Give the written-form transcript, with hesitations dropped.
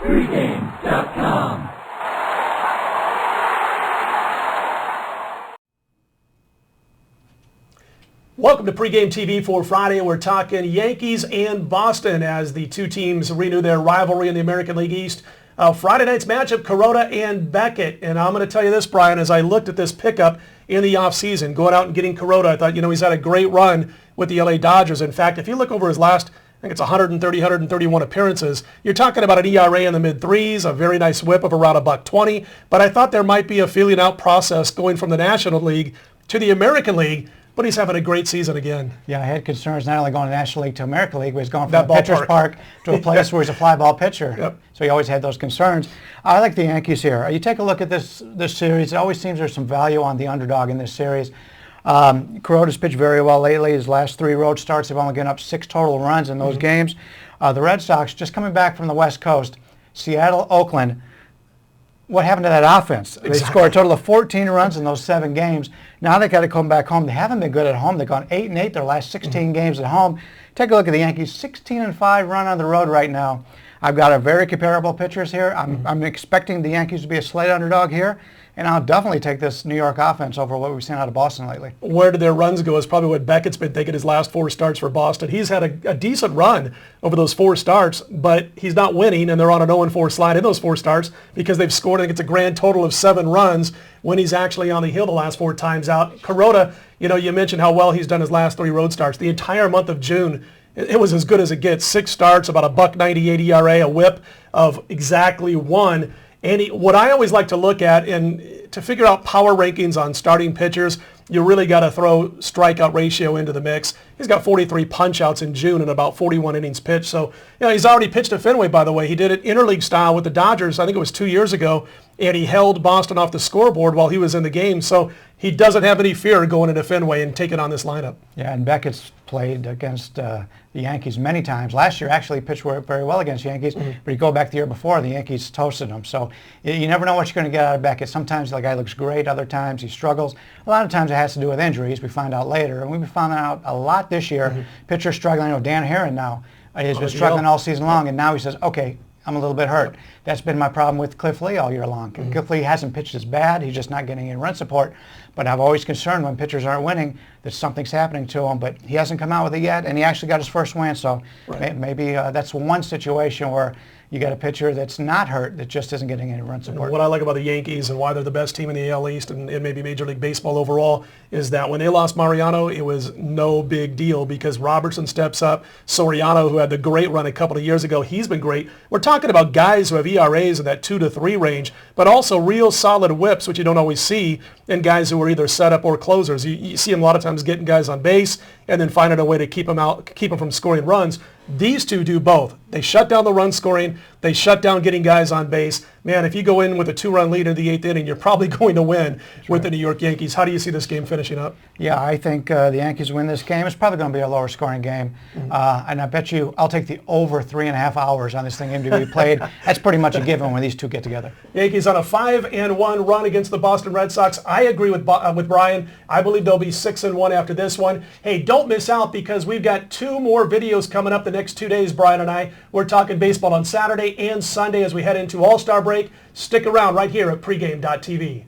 Pregame.com. Welcome to Pregame TV for Friday. We're talking Yankees and Boston as the two teams renew their rivalry in the American League East. Friday night's matchup, Kuroda and Beckett. And I'm going to tell you this, Brian, as I looked at this pickup in the offseason, going out and getting Kuroda, I thought, he's had a great run with the LA Dodgers. In fact, if you look over his last, I think it's 130, 131 appearances, you're talking about an ERA in the mid-threes, a very nice whip of around $1.20. But I thought there might be a feeling out process going from the National League to the American League. But he's having a great season again. Yeah, I had concerns not only going to National League to American League, but he's going from the pitcher's park to a place where he's a fly ball pitcher. Yep. So he always had those concerns. I like the Yankees here. You take a look at this series. It always seems there's some value on the underdog in this series. Kuroda's pitched very well lately. His last 3 road starts have only given up 6 total runs in those games. The Red Sox, just coming back from the West Coast, Seattle, Oakland, what happened to that offense? Exactly. They scored a total of 14 runs in those 7 games. Now they've got to come back home. They haven't been good at home. They've gone 8-8 their last 16 games at home. Take a look at the Yankees, 16-5 run on the road right now. I've got a very comparable pitchers here. I'm expecting the Yankees to be a slight underdog here, and I'll definitely take this New York offense over what we've seen out of Boston lately. Where did their runs go is probably what Beckett's been thinking his last 4 starts for Boston. He's had a decent run over those 4 starts, but he's not winning, and they're on an 0-4 slide in those 4 starts because they've scored, I think it's a grand total of 7 runs when he's actually on the hill the last 4 times out. Kuroda, you mentioned how well he's done his last 3 road starts. The entire month of June, it was as good as it gets. 6 starts, about a $1.98 ERA, a whip of exactly 1. And what I always like to look at, and to figure out power rankings on starting pitchers, you really got to throw strikeout ratio into the mix. He's got 43 punch-outs in June and about 41 innings pitched. So, he's already pitched at Fenway, by the way. He did it interleague style with the Dodgers, I think it was 2 years ago, and he held Boston off the scoreboard while he was in the game. So he doesn't have any fear going into Fenway and taking on this lineup. Yeah, and Beckett's played against the Yankees many times. Last year, actually pitched very well against the Yankees, but you go back the year before, the Yankees toasted him. So you never know what you're going to get out of Beckett. Sometimes the guy looks great, other times he struggles. A lot of times it has to do with injuries, we find out later. And we've found out a lot this year. Pitchers struggling. Dan Herron now has been struggling all season long, and now he says, okay, I'm a little bit hurt. That's been my problem with Cliff Lee all year long. Cliff Lee hasn't pitched as bad. He's just not getting any run support. But I'm always concerned when pitchers aren't winning that something's happening to him. But he hasn't come out with it yet, and he actually got his first win. So maybe that's one situation where you got a pitcher that's not hurt that just isn't getting any run support. What I like about the Yankees and why they're the best team in the AL East and maybe Major League Baseball overall is that when they lost Mariano, it was no big deal because Robertson steps up. Soriano, who had the great run a couple of years ago, he's been great. We're talking about guys who have ERAs in that 2 to 3 range, but also real solid whips, which you don't always see in guys who are either setup or closers. You see them a lot of times getting guys on base and then finding a way to keep them from scoring runs. These two do both. They shut down the run scoring. They shut down getting guys on base. Man, if you go in with a 2-run lead in the 8th inning, you're probably going to win with the New York Yankees. How do you see this game finishing up? Yeah, I think the Yankees win this game. It's probably going to be a lower scoring game. And I bet you I'll take the over 3.5 hours on this thing to be played. That's pretty much a given when these two get together. Yankees on a 5-1 run against the Boston Red Sox. I agree with Brian. I believe they'll be 6-1 after this one. Hey, don't miss out because we've got 2 more videos coming up the next 2 days, Brian and I. We're talking baseball on Saturday and Sunday as we head into All-Star break. Stick around right here at pregame.tv.